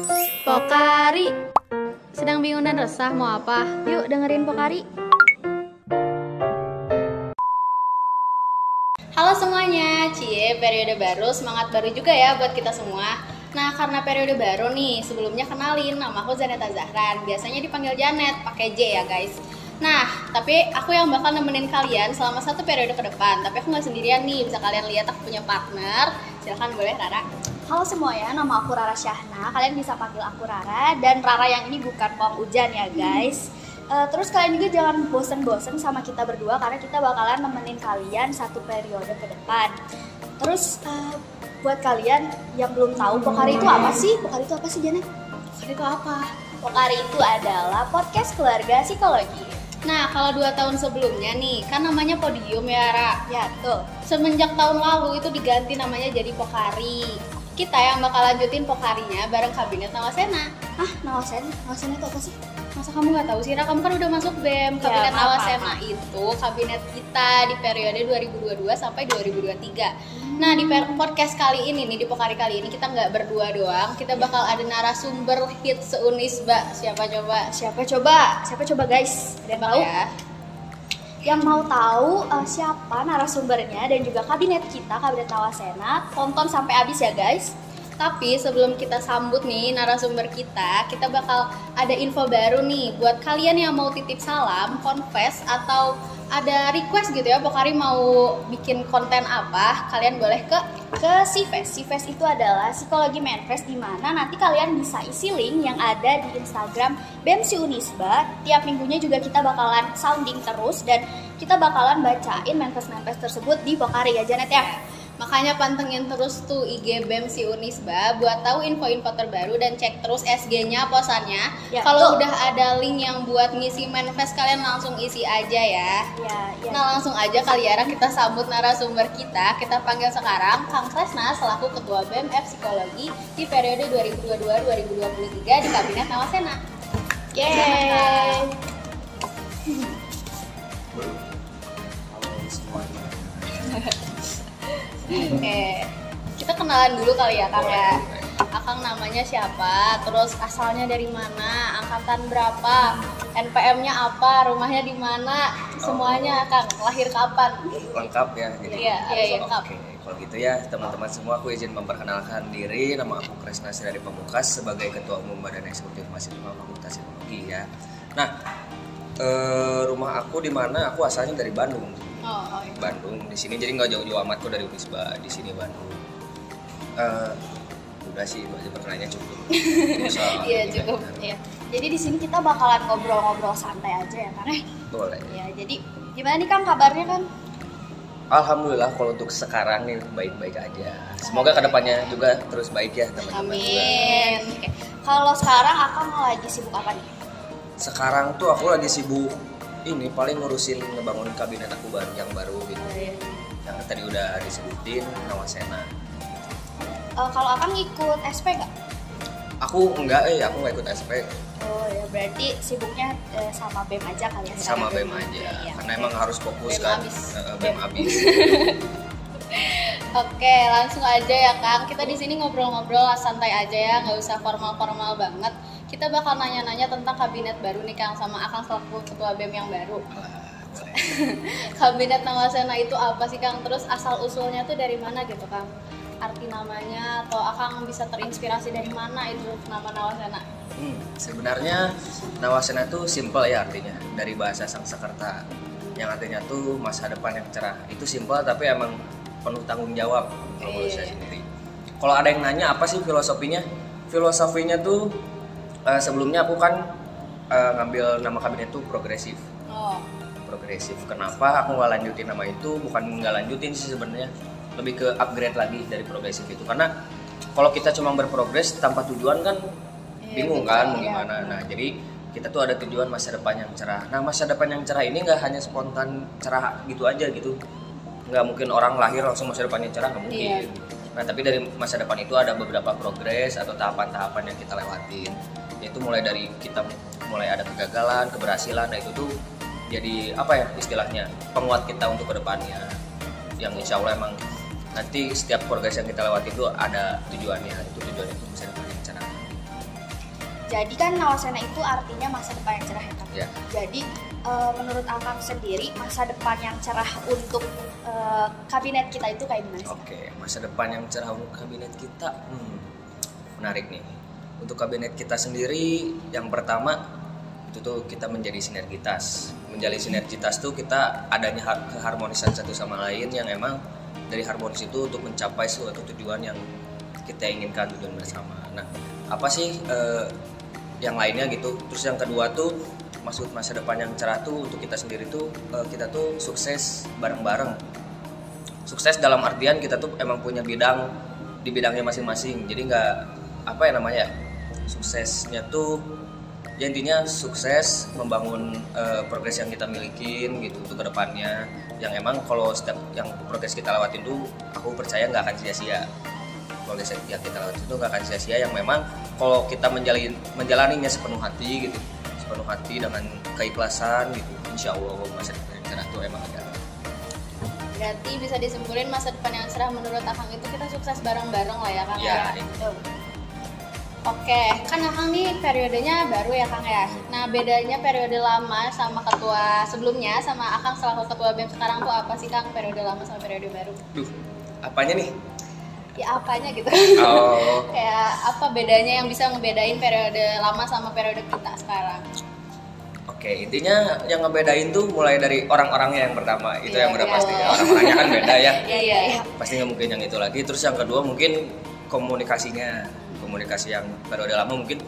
Pokari. Sedang bingung dan resah mau apa? Yuk dengerin Pokari. Halo semuanya, cie periode baru, semangat baru juga ya buat kita semua. Nah karena periode baru nih, sebelumnya kenalin, nama aku Zaneta Zahran. Biasanya dipanggil Janet, pakai J ya guys. Nah, tapi aku yang bakal nemenin kalian selama 1 periode ke depan. Tapi aku gak sendirian nih, bisa kalian lihat aku punya partner. Silahkan boleh Rara. Halo semuanya, nama aku Rara Syahna. Kalian bisa panggil aku Rara. Dan Rara yang ini bukan Pong Ujan ya guys. Terus kalian juga jangan bosen-bosen sama kita berdua, karena kita bakalan nemenin kalian 1 periode ke depan. Terus buat kalian yang belum tahu Pokari itu apa sih? Pokari itu apa sih, Janet? Pokari itu apa? Pokari itu adalah podcast keluarga psikologi. Nah, kalau 2 tahun sebelumnya nih, kan namanya Podium ya, Ra? Ya, tuh. Semenjak tahun lalu itu diganti namanya jadi Pokari. Kita yang bakal lanjutin Pokarinya bareng Kabinet Nawasena. Ah, Nawasena? Nawasena itu apa sih? Masa kamu nggak tahu sih, Ra? Kamu kan udah masuk BEM. Kabinet Nawasena itu kabinet kita di periode 2022 sampai 2023. Nah, di podcast kali ini nih, di Pokari kali ini kita nggak berdua doang. Kita bakal ada narasumber hits se-Unisba. Siapa coba? Siapa coba guys? Ada yang tahu? Ya. Yang mau tahu siapa narasumbernya dan juga kabinet kita, Kabinet Nawasena, tonton sampai habis ya guys. Tapi sebelum kita sambut nih narasumber kita bakal ada info baru nih buat kalian yang mau titip salam, confess, atau ada request gitu ya, Pokari mau bikin konten apa, kalian boleh ke Sifes. Sifes itu adalah psikologi manifest, di mana nanti kalian bisa isi link yang ada di Instagram BEM Unisba. Tiap minggunya juga kita bakalan sounding terus dan kita bakalan bacain manifest tersebut di Pokari ya Janet ya. Makanya pantengin terus tuh IG BEM Unisba buat tahu info-info terbaru dan cek terus SG-nya, posannya. Ya, kalau udah ada link yang buat ngisi manifest, kalian langsung isi aja ya. Ya. Nah langsung aja kali ya, kita sambut narasumber kita. Kita panggil sekarang Kang Tresna selaku Ketua BEM Psikologi di periode 2022-2023 di Kabinet Nawasena. Yeay. Oke, kita kenalan dulu kali ya Kang ya. Akang namanya siapa, terus asalnya dari mana, angkatan berapa, NPM-nya apa, rumahnya di mana, semuanya Kang, lahir kapan? Lengkap ya, jadi iya lengkap. Oke, kalau gitu ya teman-teman semua, aku izin memperkenalkan diri. Nama aku Kresna Sirari Pamungkas sebagai Ketua Umum Badan Eksekutif Mahasiswa Fakultas Psikologi ya. Nah, rumah aku di mana? Aku asalnya dari Bandung. Oh, iya. Bandung di sini, jadi nggak jauh-jauh amat kok dari Unisba, di sini Bandung. Udah sih, aja pertanyaannya cukup. Iya cukup. Ya. Jadi di sini kita bakalan ngobrol-ngobrol santai aja ya Kang. Boleh. Ya, jadi gimana nih Kang kabarnya kan? Alhamdulillah kalau untuk sekarang nih baik-baik aja. Semoga kedepannya juga terus baik ya teman-teman. Amin. Oke. Kalau sekarang Akang lagi sibuk apa nih? Sekarang tuh aku lagi sibuk ini paling ngurusin ngebangun kabinet aku yang baru gitu. Yang tadi udah disebutin Nawasena. Kalau Akang ikut SP nggak? Aku enggak ikut SP. Oh ya, berarti sibuknya sama BEM aja kali ya? Sama BEM aja, ya, karena emang harus fokus BEM kan. abis. BEM habis. Oke, langsung aja ya Kang. Kita di sini ngobrol-ngobrol santai aja ya, nggak usah formal-formal banget. Kita bakal nanya-nanya tentang kabinet baru nih Kang, sama Akang selaku Ketua BEM yang baru. Kabinet Nawasena itu apa sih Kang? Terus asal usulnya tuh dari mana gitu Kang? Arti namanya, atau Akang bisa terinspirasi dari mana itu nama Nawasena? Sebenarnya Nawasena itu simple ya artinya, dari bahasa Sanskerta yang artinya tuh masa depan yang cerah. Itu simple tapi emang penuh tanggung jawab kalau menurut saya sendiri. Kalau ada yang nanya apa sih filosofinya? Filosofinya tuh sebelumnya aku kan ngambil nama kabinet tuh progresif. Progresif. Kenapa aku nggak lanjutin nama itu? Bukan nggak lanjutin sih sebenarnya, lebih ke upgrade lagi dari progresif itu. Karena kalau kita cuma berprogres tanpa tujuan kan bingung kan mau gimana. Nah jadi kita tuh ada tujuan masa depan yang cerah. Nah masa depan yang cerah ini nggak hanya spontan cerah gitu aja gitu. Nggak mungkin orang lahir langsung masa depannya cerah, nggak mungkin. Nah tapi dari masa depan itu ada beberapa progres atau tahapan-tahapan yang kita lewatin. Yaitu mulai dari kita mulai ada kegagalan, keberhasilan. Nah itu tuh jadi apa ya istilahnya, penguat kita untuk kedepannya. Yang insya Allah emang nanti setiap progres yang kita lewati itu ada tujuannya. Itu tujuannya itu bisa depan yang cerah. Jadi kan Nawasena itu artinya masa depan yang cerah ya Kang. Ya. Jadi menurut Akang sendiri masa depan yang cerah untuk kabinet kita itu kayak gimana sih? Oke, masa depan yang cerah untuk kabinet kita, menarik nih. Untuk kabinet kita sendiri, yang pertama itu tuh kita menjadi sinergitas. Menjadi sinergitas tuh kita adanya keharmonisan satu sama lain yang emang dari harmonis itu untuk mencapai suatu tujuan yang kita inginkan, tujuan bersama. Nah, apa sih yang lainnya gitu? Terus yang kedua tuh maksud masa depan yang cerah tuh untuk kita sendiri tuh kita tuh sukses bareng-bareng. Sukses dalam artian kita tuh emang punya bidang di bidangnya masing-masing. Jadi nggak apa ya namanya, suksesnya tuh ya intinya sukses membangun progres yang kita milikin gitu untuk kedepannya, yang emang kalau setiap yang progres kita lewatin tuh aku percaya nggak akan sia-sia. Progres yang kita lewatin itu nggak akan sia-sia, yang memang kalau kita menjalaninya sepenuh hati gitu, sepenuh hati dengan keikhlasan gitu, insya Allah masa depan yang cerah tuh emang ada. Berarti bisa disimpulin masa depan yang cerah menurut Akang itu kita sukses bareng-bareng lah ya Kang Ya, ya. Oke, kan Akang nih periodenya baru ya Kang ya. Nah bedanya periode lama sama ketua sebelumnya sama Akang selaku ketua BEM sekarang tuh apa sih Kang, periode lama sama periode baru? Duh, apanya nih? Ya apanya gitu. Oh. Kayak apa bedanya yang bisa ngebedain periode lama sama periode kita sekarang? Oke, intinya yang ngebedain tuh mulai dari orang-orangnya yang pertama, itu Iya, yang udah iya. pasti. Orang-orangnya kan beda ya. Iya. Pasti nggak mungkin yang itu lagi. Terus yang kedua mungkin komunikasinya, komunikasi yang periode lama mungkin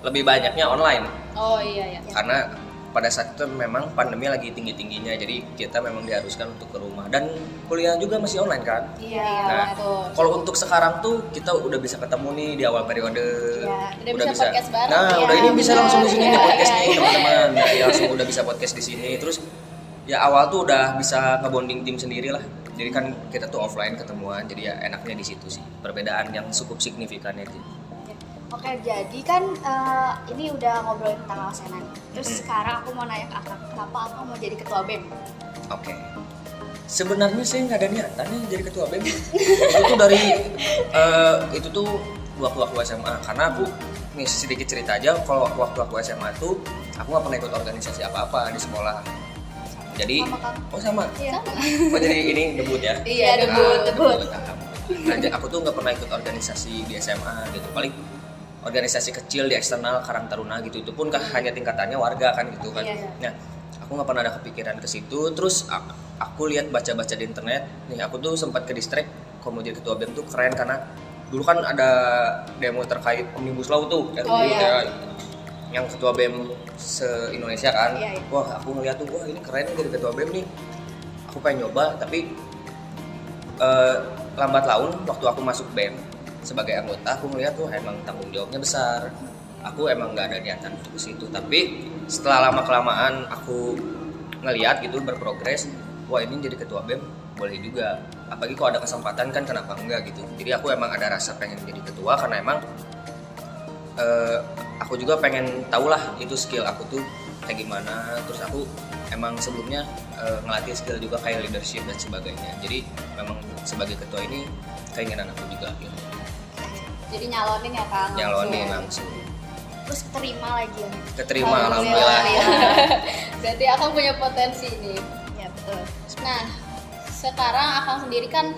lebih banyaknya online, Oh iya. karena pada saat itu memang pandemi lagi tinggi-tingginya, jadi kita memang diharuskan untuk ke rumah dan kuliah juga masih online kan. Iya, Nah, betul. kalau untuk sekarang tuh kita udah bisa ketemu nih di awal periode. Iya, udah bisa podcast bareng. Nah, Ya, udah ini bisa benar. langsung di sini Iya, nih podcast iya, nih iya. teman-teman. Ya, langsung udah bisa podcast di sini. Terus ya awal tuh udah bisa ngebonding tim sendiri lah. Jadi kan kita tuh offline ketemuan, jadi ya enaknya di situ sih. Perbedaan yang cukup signifikan itu. Oke, jadi kan ini udah ngobrolin tentang Nawasena nih. Terus sekarang aku mau nanya ke Akang, kenapa Akang mau jadi ketua BEM? Oke. Sebenarnya saya nggak ada niatannya jadi ketua BEM. Itu tuh dari itu tuh waktu aku SMA, karena aku nih sedikit cerita aja. Kalau waktu aku SMA tuh aku nggak pernah ikut organisasi apa-apa di sekolah. Jadi Sama Kang. oh sama. Iya. Oh jadi ini debut ya? Iya, debut. Nah, aku tuh nggak pernah ikut organisasi di SMA gitu. Paling organisasi kecil di eksternal Karang Taruna gitu. Itu pun kan hanya tingkatannya warga kan gitu kan. Iya. Nah, aku nggak pernah ada kepikiran ke situ. Terus aku lihat baca-baca di internet. Nih aku tuh sempat ke distract kalau mau jadi ketua BEM tuh keren, karena dulu kan ada demo terkait Omnibus Law tuh Oh, iya. yang ketua BEM se-Indonesia kan. Iya. Wah, aku ngeliat tuh, wah ini keren nih jadi ketua BEM nih. Aku pengen nyoba, tapi lambat laun waktu aku masuk BEM sebagai anggota, aku ngeliat tuh emang tanggung jawabnya besar. Aku emang nggak ada niatan untuk ke situ, tapi setelah lama kelamaan aku ngeliat gitu berprogres, wah ini jadi ketua BEM boleh juga. Apalagi kalau ada kesempatan kan kenapa enggak gitu. Jadi aku emang ada rasa pengen jadi ketua, karena emang aku juga pengen tahu lah itu skill aku tuh kayak gimana. Terus aku emang sebelumnya ngelatih skill juga kayak leadership dan sebagainya. Jadi memang sebagai ketua ini keinginan aku juga gitu. Jadi nyalonin ya Kang? Nyalonin langsung. Terus terima lagi ya? Keterima alhamdulillah. Berarti Akang punya potensi nih. Ya betul. Nah, sekarang Akang sendiri kan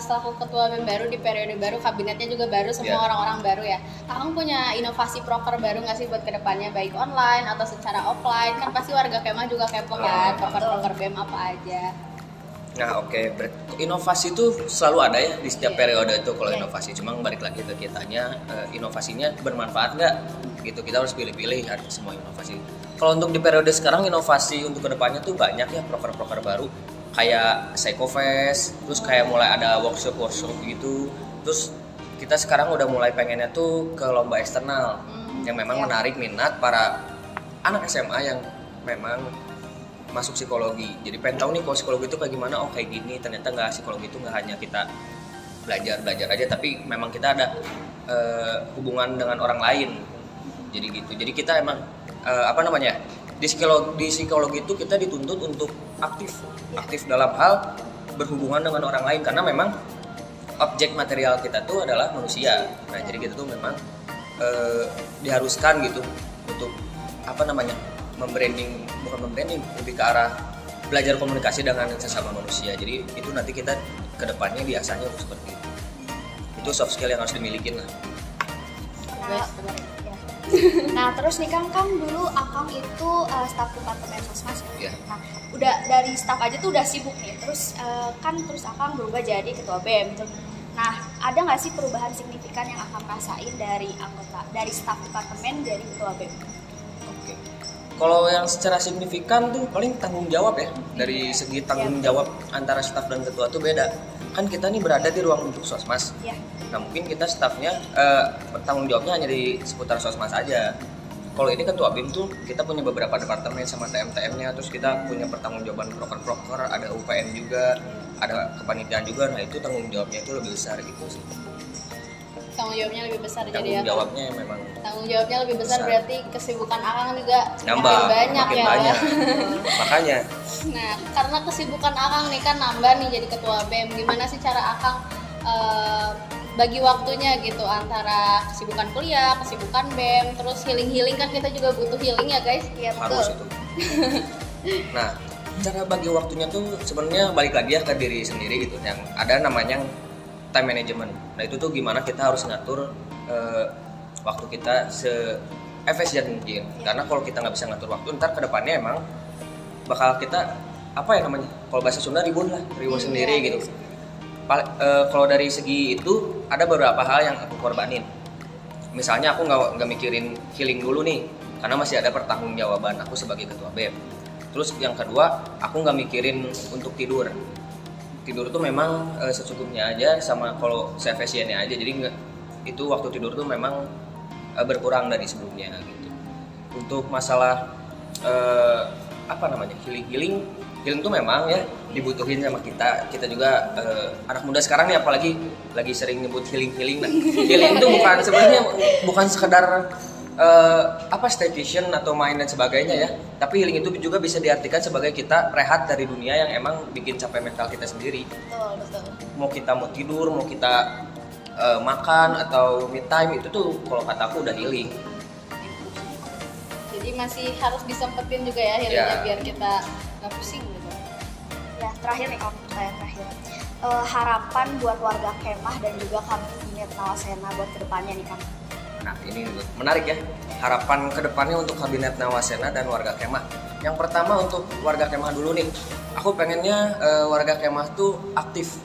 selaku ketua BEM baru di periode baru, kabinetnya juga baru, semua Yeah. orang-orang baru ya. Akang punya inovasi proker baru nggak sih buat kedepannya, baik online atau secara offline? Kan pasti warga Kemang juga kepo kan, proker-proker BEM apa aja. Nah oke, inovasi itu selalu ada ya di setiap periode itu kalau Iya. inovasi. Cuma balik lagi ke kitanya, inovasinya bermanfaat nggak? Gitu, kita harus pilih-pilih kan semua inovasi. Kalau untuk di periode sekarang, inovasi untuk kedepannya tuh banyak ya, proker-proker baru. Kayak Psychofest, terus kayak mulai ada workshop gitu. Terus kita sekarang udah mulai pengennya tuh ke lomba eksternal yang memang menarik minat para anak SMA yang memang masuk psikologi. Jadi pengen tahu nih kalau psikologi itu kayak gimana. Oh kayak gini, ternyata nggak, psikologi itu nggak hanya kita belajar aja, tapi memang kita ada hubungan dengan orang lain. Jadi gitu. Jadi kita emang di psikologi itu kita dituntut untuk aktif dalam hal berhubungan dengan orang lain, karena memang objek material kita tuh adalah manusia. Nah jadi kita tuh memang diharuskan gitu untuk apa namanya bukan membranding, lebih ke arah belajar komunikasi dengan sesama manusia. Jadi itu nanti kita kedepannya biasanya seperti itu soft skill yang harus dimiliki lah. Nah, nah terus nih Kang dulu Akang itu staf departemen sosmas ya. Yeah. Nah udah dari staf aja tuh udah sibuk nih. Terus terus Akang berubah jadi ketua BEM gitu. Nah ada nggak sih perubahan signifikan yang Akang rasain dari staf departemen jadi ketua BEM? Oke. Kalau yang secara signifikan tuh paling tanggung jawab ya. Dari segi tanggung jawab antara staf dan ketua tuh beda. Kan kita nih berada di ruang lingkup sosmas. Ya. Nah mungkin kita stafnya tanggung jawabnya hanya di seputar sosmas aja. Kalau ini ketua BEM tuh kita punya beberapa departemen sama TM-TM-nya, terus kita punya pertanggungjawaban proker-proker, ada UPN juga, ada kepanitiaan juga. Nah itu tanggung jawabnya itu lebih besar gitu sih. Tanggung jawabnya lebih besar jadi ya. Tanggung jawabnya memang. Tanggung jawabnya lebih besar berarti kesibukan Akang juga Nambah, banyak makin ya. banyak. Makanya. Nah, karena kesibukan Akang nih kan nambah nih jadi ketua BEM. Gimana sih cara Akang bagi waktunya gitu antara kesibukan kuliah, kesibukan BEM, terus healing kan kita juga butuh healing ya guys. Iya Harus itu. Nah, cara bagi waktunya tuh sebenarnya balik lagi ya ke diri sendiri gitu. Yang ada namanya time management. Nah itu tuh gimana kita harus ngatur waktu kita se-efisien mungkin. Karena kalau kita nggak bisa ngatur waktu, ntar kedepannya emang bakal kita apa ya namanya? Kalau bahasa Sunda ribut sendiri gitu. Kalau dari segi itu ada beberapa hal yang aku korbanin. Misalnya aku nggak mikirin healing dulu nih, karena masih ada pertanggungjawaban aku sebagai ketua BEM. Terus yang kedua, aku nggak mikirin untuk tidur tuh memang secukupnya aja, sama kalau se-efisiennya aja. Jadi itu waktu tidur tuh memang berkurang dari sebelumnya gitu. Untuk masalah apa namanya healing tuh memang ya dibutuhin sama kita juga anak muda sekarang nih, apalagi lagi sering nyebut healing. Nah, healing itu sebenarnya bukan sekedar staycation atau main dan sebagainya ya, tapi healing itu juga bisa diartikan sebagai kita rehat dari dunia yang emang bikin capek mental kita sendiri. Betul. Mau tidur, mau kita makan atau me time, itu tuh kalau kata aku udah healing. Jadi masih harus disempetin juga ya healingnya biar kita nggak pusing gitu. Ya terakhir nih Om, pertanyaan terakhir. Harapan buat warga Kemah dan juga Kabinet Nawasena buat kedepannya nih Kang. Nah ini menarik ya, harapan kedepannya untuk Kabinet Nawasena dan warga Kemah. Yang pertama untuk warga Kemah dulu nih, aku pengennya warga Kemah tuh aktif.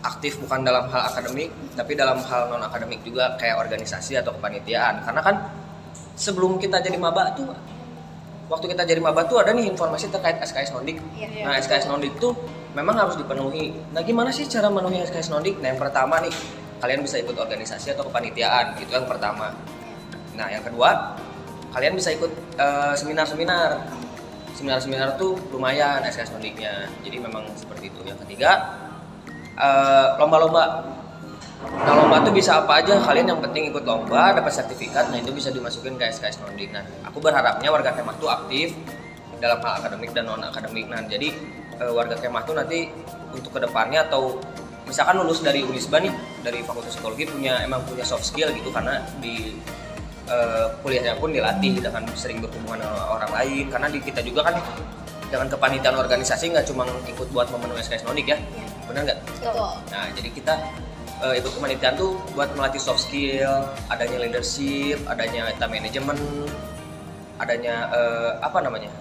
Aktif bukan dalam hal akademik, tapi dalam hal non akademik juga, kayak organisasi atau kepanitiaan. Karena kan sebelum kita jadi maba tuh, waktu kita jadi maba tuh ada nih informasi terkait SKS Nondik. Nah SKS Nondik tuh memang harus dipenuhi. Nah gimana sih cara memenuhi SKS Nondik? Nah yang pertama nih, kalian bisa ikut organisasi atau kepanitiaan, itu yang pertama. Nah yang kedua, kalian bisa ikut seminar-seminar tuh lumayan SKS Nondiknya, jadi memang seperti itu. Yang ketiga, lomba-lomba. Nah lomba tuh bisa apa aja, kalian yang penting ikut lomba, dapat sertifikat, nah itu bisa dimasukin ke SKS Nondik. Nah aku berharapnya warga Kemah tuh aktif dalam hal akademik dan non akademik. Nah jadi warga Kemah tuh nanti untuk kedepannya, atau misalkan lulus dari Unisba nih, dari Fakultas Psikologi punya soft skill gitu, karena di kuliahnya pun dilatih dengan sering berhubungan dengan orang lain. Karena di kita juga kan dengan kepanitiaan organisasi nggak cuma ikut buat memenuhi SKS Nondik ya, benar nggak? Nah jadi kita ikut kepanitiaan tuh buat melatih soft skill, adanya leadership, adanya time management, adanya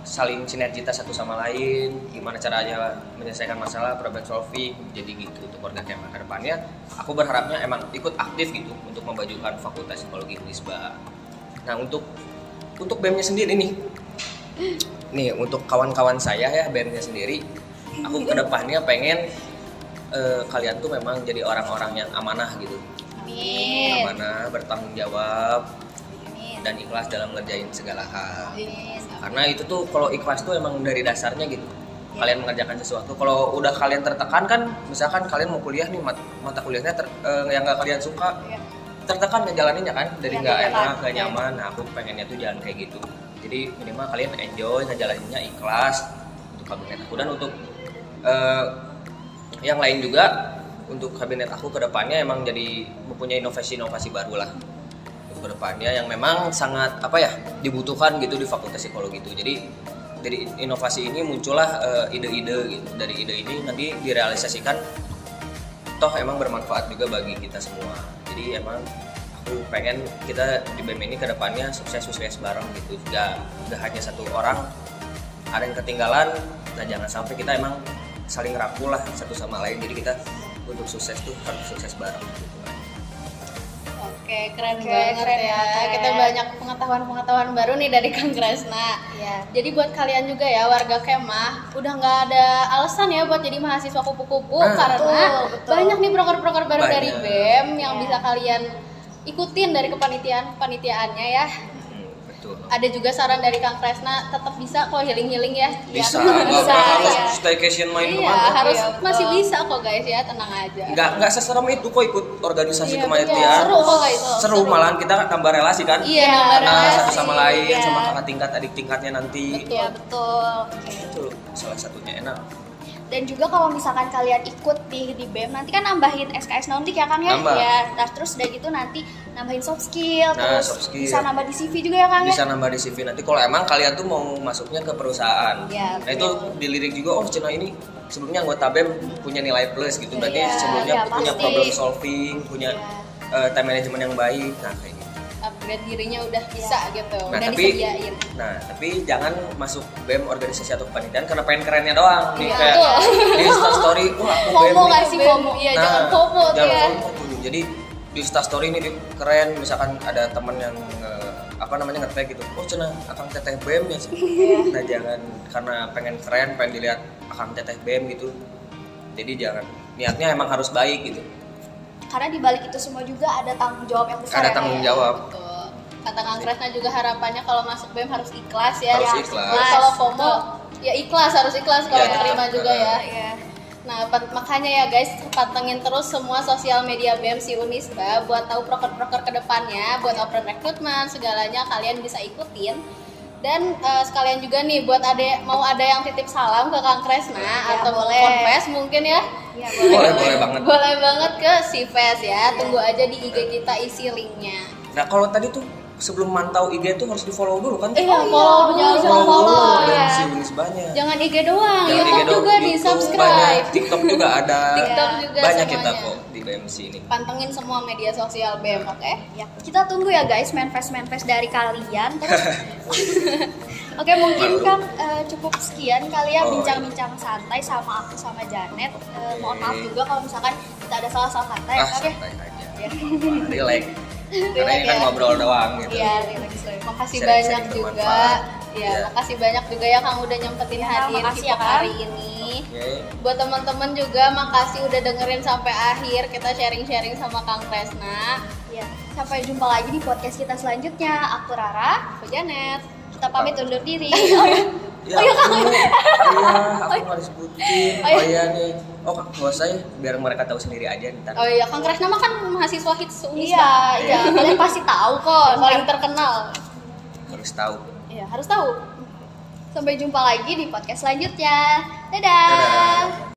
saling sinergitas satu sama lain, gimana caranya menyelesaikan masalah, problem solving. Jadi gitu untuk warga Kemah ke depannya, aku berharapnya emang ikut aktif gitu untuk memajukan Fakultas Psikologi Unisba. Nah untuk BEM-nya sendiri nih untuk kawan-kawan saya ya, BEM-nya sendiri, aku ke depannya pengen kalian tuh memang jadi orang-orang yang amanah gitu. Amin. Amanah, bertanggung jawab, dan ikhlas dalam ngerjain segala hal. Karena itu tuh kalau ikhlas tuh emang dari dasarnya gitu. Kalian mengerjakan sesuatu, kalau udah kalian tertekan kan, misalkan kalian mau kuliah nih, mata kuliahnya yang nggak kalian suka, tertekan ngejalaninnya kan, dari nggak enak, nggak nyaman. Nah aku pengennya tuh jangan kayak gitu. Jadi minimal kalian enjoy ngejalaninnya, ikhlas untuk kabinet aku. Dan untuk yang lain juga, untuk kabinet aku kedepannya emang jadi mempunyai inovasi baru lah. ke depannya yang memang sangat dibutuhkan gitu di Fakultas Psikologi itu. Jadi dari inovasi ini muncullah ide-ide gitu. Dari ide ini nanti direalisasikan, toh emang bermanfaat juga bagi kita semua. Jadi emang aku pengen kita di BEM ini ke depannya sukses bareng gitu. Gak hanya satu orang ada yang ketinggalan. Nah, jangan sampai kita emang saling rangkul lah satu sama lain. Jadi kita untuk sukses tuh harus sukses bareng gitu. Oke, keren banget ya. Kita banyak pengetahuan baru nih dari Kang Kresna. Iya. Jadi buat kalian juga ya warga Kemah, udah nggak ada alasan ya buat jadi mahasiswa kupu-kupu karena betul. banyak nih proker-proker baru Banyak. dari BEM yang Iya. bisa kalian ikutin dari kepanitiaannya ya. Betul. Ada juga saran dari Kang Kresna, tetap bisa kok healing ya. Bisa, Ya, nggak harus ya. staycation main Iya, kemana. harus Iya, betul. masih bisa kok guys ya, tenang aja. Nggak seserem itu kok ikut organisasi Iya, kepanitiaan. betul. Seru kok, guys. Seru, malahan kita tambah relasi kan. Iya, nambah Nah, relasi. satu sama lain, Iya. sama kakak tingkat, adik tingkatnya nanti. Betul. Ya betul. Itu salah satunya enak. Dan juga kalau misalkan kalian ikut di BEM nanti kan nambahin SKS Nondik ya Kang ya? Nambah. Ya, terus udah gitu nanti nambahin soft skill, Nah, terus soft skill. bisa nambah di CV juga ya Kang ya? Bisa nambah di CV nanti kalau emang kalian tuh mau masuknya ke perusahaan. Iya, Nah itu betul. dilirik juga, oh Cina ini sebelumnya anggota BEM punya nilai plus gitu. Berarti Iya, sebelumnya iya, punya pasti. problem solving, punya Iya. time management yang baik. Nah kayak gitu. Upgrade dirinya udah bisa gitu, Nah, udah tapi- disediain. Tapi jangan masuk BEM organisasi atau kepanitiaan karena pengen kerennya doang. Nih Iya, kayak betul. di Instastory, wah aku BEM FOMO nih. nggak sih FOMO? Iya, jangan FOMO tuh jangan ya. FOMO tuh. Jadi di Instastory ini keren, misalkan ada teman yang nge-tag gitu, oh Cina akang teteh BEM ya sih. Nah jangan karena pengen keren, pengen dilihat akang teteh BEM gitu. Jadi jangan, niatnya emang harus baik gitu. Karena di balik itu semua juga ada tanggung jawab yang besar. Ada ya, tanggung Kang ya? jawab. Betul. Kata Kang Kresna juga harapannya kalau masuk BEM harus ikhlas ya. Harus Ya, ikhlas. terus kalau FOMO ya ikhlas, harus ikhlas kalau Iya, diterima betul. juga ya. Iya. Nah, makanya ya guys, pantengin terus semua sosial media BEM si Unisba buat tahu proker-proker kedepannya, buat open rekrutmen, segalanya kalian bisa ikutin. Dan sekalian juga nih buat mau ada yang titip salam ke Kang Kresna Ya, atau boleh. confess mungkin ya. Iya, Boleh banget. Boleh banget ke si Ves ya. Tunggu aja di IG kita isi linknya. Nah kalau tadi tuh sebelum mantau IG tuh harus di follow dulu kan? Follow dulu, jangan follow dan ya. si Unisbanya. Jangan IG doang, Jangan YouTube IG doang, juga di YouTube subscribe. banyak, TikTok juga ada. TikTok juga banyak semuanya. kita kok di BMC ini. Pantengin semua media sosial BEM, oke? Ya, kita tunggu ya guys manifest dari kalian. Terus, oke mungkin Malu. kan cukup sekian kali ya Oh, bincang-bincang santai sama aku sama Janet. Mohon maaf juga kalau misalkan kita ada salah-salah kata ya Kang ya. Santai aja. Ya. Relax. Karena ini kan ya. ngobrol doang gitu. Iya, relax. Makasih Sharing-sharing banyak juga. bermanfaat. Ya, Iya. makasih banyak juga ya Kang udah nyempetin Ya, hadir makasih di ya, Kang. hari ini. Oke. Buat teman-teman juga makasih udah dengerin sampai akhir. Kita sharing-sharing sama Kang Kresna. Ya, sampai jumpa lagi di podcast kita selanjutnya. Aku Rara, Aku Janet. kita pamit undur diri. Ya, aku nggak disebutin. Oh, iya. Oh iya nih. Oh nggak usah ya, biar mereka tahu sendiri aja ntar. Oh iya, Kang Kresna mah kan mahasiswa hits Unisba. Iya, iya, kalian pasti tahu kok. Paling terkenal. Harus tahu. Iya, harus tahu. Sampai jumpa lagi di podcast selanjutnya. Dadah. Dadah.